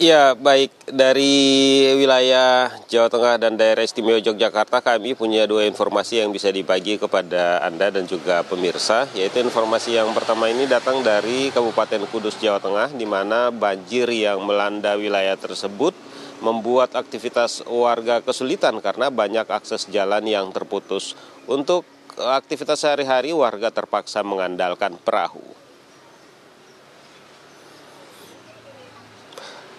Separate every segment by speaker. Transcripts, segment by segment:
Speaker 1: Ya, baik, dari wilayah Jawa Tengah dan daerah istimewa Yogyakarta kami punya dua informasi yang bisa dibagi kepada Anda dan juga pemirsa, yaitu informasi yang pertama ini datang dari Kabupaten Kudus, Jawa Tengah, di mana banjir yang melanda wilayah tersebut membuat aktivitas warga kesulitan karena banyak akses jalan yang terputus. Untuk aktivitas sehari-hari warga terpaksa mengandalkan perahu.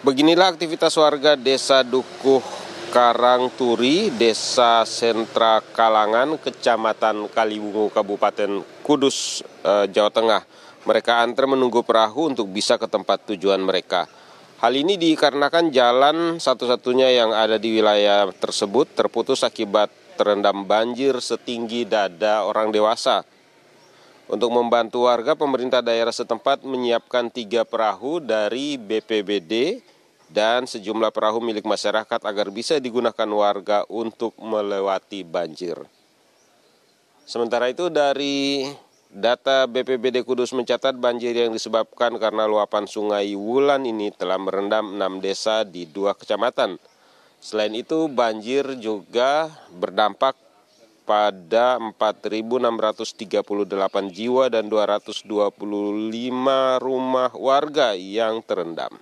Speaker 1: Beginilah aktivitas warga Desa Dukuh Karangturi, Desa Sentra Kalangan, Kecamatan Kaliwungu, Kabupaten Kudus, Jawa Tengah. Mereka antre menunggu perahu untuk bisa ke tempat tujuan mereka. Hal ini dikarenakan jalan satu-satunya yang ada di wilayah tersebut terputus akibat terendam banjir setinggi dada orang dewasa. Untuk membantu warga, pemerintah daerah setempat menyiapkan 3 perahu dari BPBD dan sejumlah perahu milik masyarakat agar bisa digunakan warga untuk melewati banjir. Sementara itu, dari data BPBD Kudus mencatat banjir yang disebabkan karena luapan sungai Wulan ini telah merendam 6 desa di 2 kecamatan. Selain itu, banjir juga berdampak pada 4.638 jiwa dan 225 rumah warga yang terendam.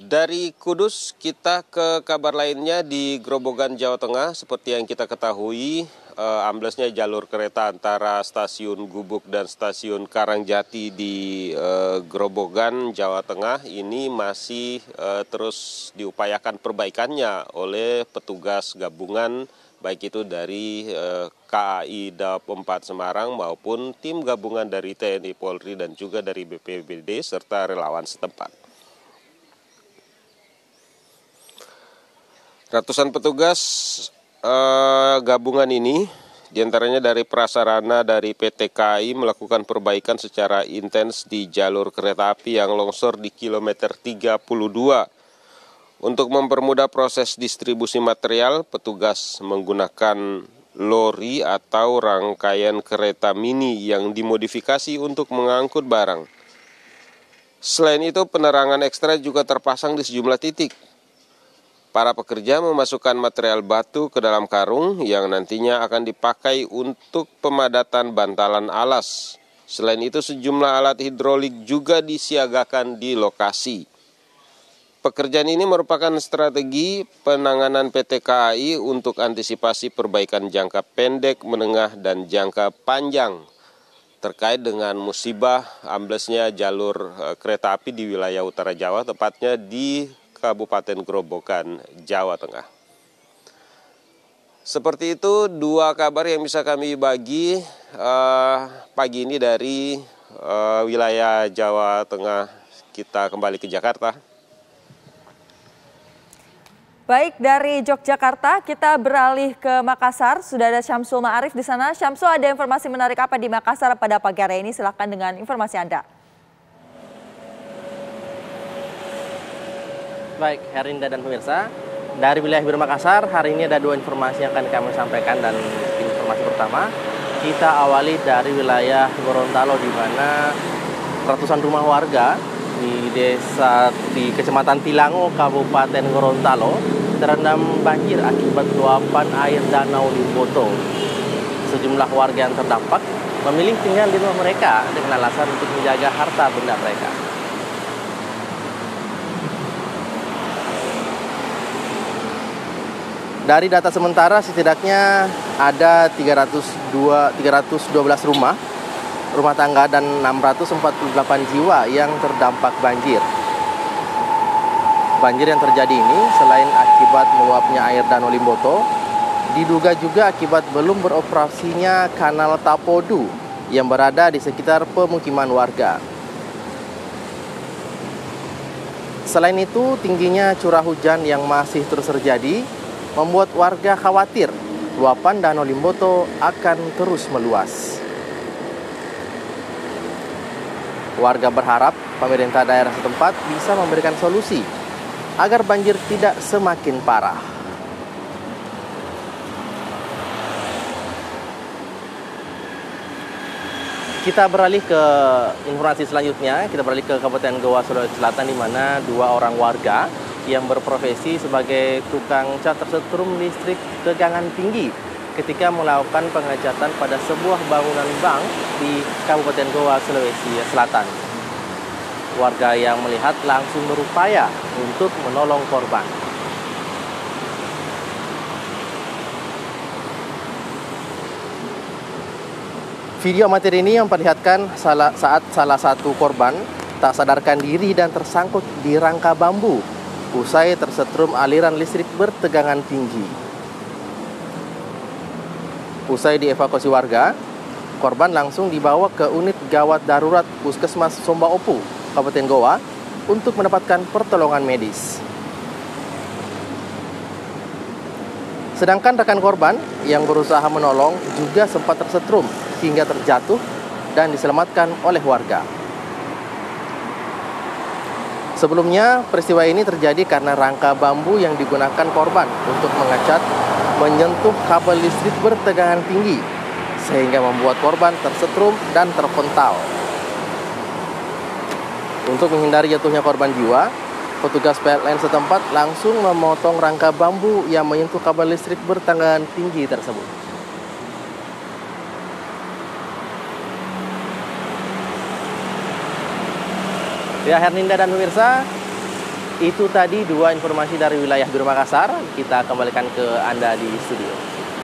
Speaker 1: Dari Kudus kita ke kabar lainnya di Grobogan, Jawa Tengah. Seperti yang kita ketahui, amblesnya jalur kereta antara stasiun Gubuk dan stasiun Karangjati di Grobogan, Jawa Tengah ini masih terus diupayakan perbaikannya oleh petugas gabungan, baik itu dari KAI Daob 4 Semarang maupun tim gabungan dari TNI Polri dan juga dari BPBD serta relawan setempat. Ratusan petugas gabungan ini, diantaranya dari prasarana dari PT KAI, melakukan perbaikan secara intens di jalur kereta api yang longsor di kilometer 32. Untuk mempermudah proses distribusi material, petugas menggunakan lori atau rangkaian kereta mini yang dimodifikasi untuk mengangkut barang. Selain itu, penerangan ekstra juga terpasang di sejumlah titik. Para pekerja memasukkan material batu ke dalam karung yang nantinya akan dipakai untuk pemadatan bantalan alas. Selain itu, sejumlah alat hidrolik juga disiagakan di lokasi. Pekerjaan ini merupakan strategi penanganan PT KAI untuk antisipasi perbaikan jangka pendek, menengah, dan jangka panjang terkait dengan musibah amblesnya jalur kereta api di wilayah utara Jawa, tepatnya di Kabupaten Grobogan, Jawa Tengah. Seperti itu dua kabar yang bisa kami bagi pagi ini dari wilayah Jawa Tengah. Kita kembali ke Jakarta.
Speaker 2: Baik, dari Yogyakarta kita beralih ke Makassar. Sudah ada Syamsul Ma'arif di sana. Syamsul, ada informasi menarik apa di Makassar pada pagi hari ini? Silakan dengan informasi Anda.
Speaker 3: Baik, Herinda dan pemirsa, dari wilayah Biru Makassar, hari ini ada dua informasi yang akan kami sampaikan. Dan informasi pertama, kita awali dari wilayah Gorontalo, di mana ratusan rumah warga di Kecamatan Tilango, Kabupaten Gorontalo, terendam banjir akibat luapan air Danau Limboto. Sejumlah warga yang terdampak memilih tinggal di rumah mereka dengan alasan untuk menjaga harta benda mereka. Dari data sementara, setidaknya ada 312 rumah tangga dan 648 jiwa yang terdampak banjir. Banjir yang terjadi ini selain akibat meluapnya air Danau Limboto, diduga juga akibat belum beroperasinya Kanal Tapodu yang berada di sekitar pemukiman warga. Selain itu, tingginya curah hujan yang masih terus terjadi membuat warga khawatir luapan Danau Limboto akan terus meluas. Warga berharap pemerintah daerah setempat bisa memberikan solusi agar banjir tidak semakin parah. Kita beralih ke informasi selanjutnya, kita beralih ke Kabupaten Goa, Sulawesi Selatan, di mana 2 orang warga yang berprofesi sebagai tukang cat tersetrum listrik tegangan tinggi ketika melakukan pengecatan pada sebuah bangunan bank di Kabupaten Goa, Sulawesi Selatan. Warga yang melihat langsung berupaya untuk menolong korban. Video amatir ini memperlihatkan saat salah satu korban tak sadarkan diri dan tersangkut di rangka bambu usai tersetrum aliran listrik bertegangan tinggi. Usai dievakuasi warga, korban langsung dibawa ke unit gawat darurat Puskesmas Somba Opu, Kabupaten Goa, untuk mendapatkan pertolongan medis. Sedangkan rekan korban yang berusaha menolong juga sempat tersetrum hingga terjatuh dan diselamatkan oleh warga. Sebelumnya, peristiwa ini terjadi karena rangka bambu yang digunakan korban untuk mengecat menyentuh kabel listrik bertegangan tinggi, sehingga membuat korban tersetrum dan terpental. Untuk menghindari jatuhnya korban jiwa, petugas PLN setempat langsung memotong rangka bambu yang menyentuh kabel listrik bertegangan tinggi tersebut. Ya, Herninda dan pemirsa, itu tadi 2 informasi dari wilayah Biro Makassar. Kita kembalikan ke Anda di studio.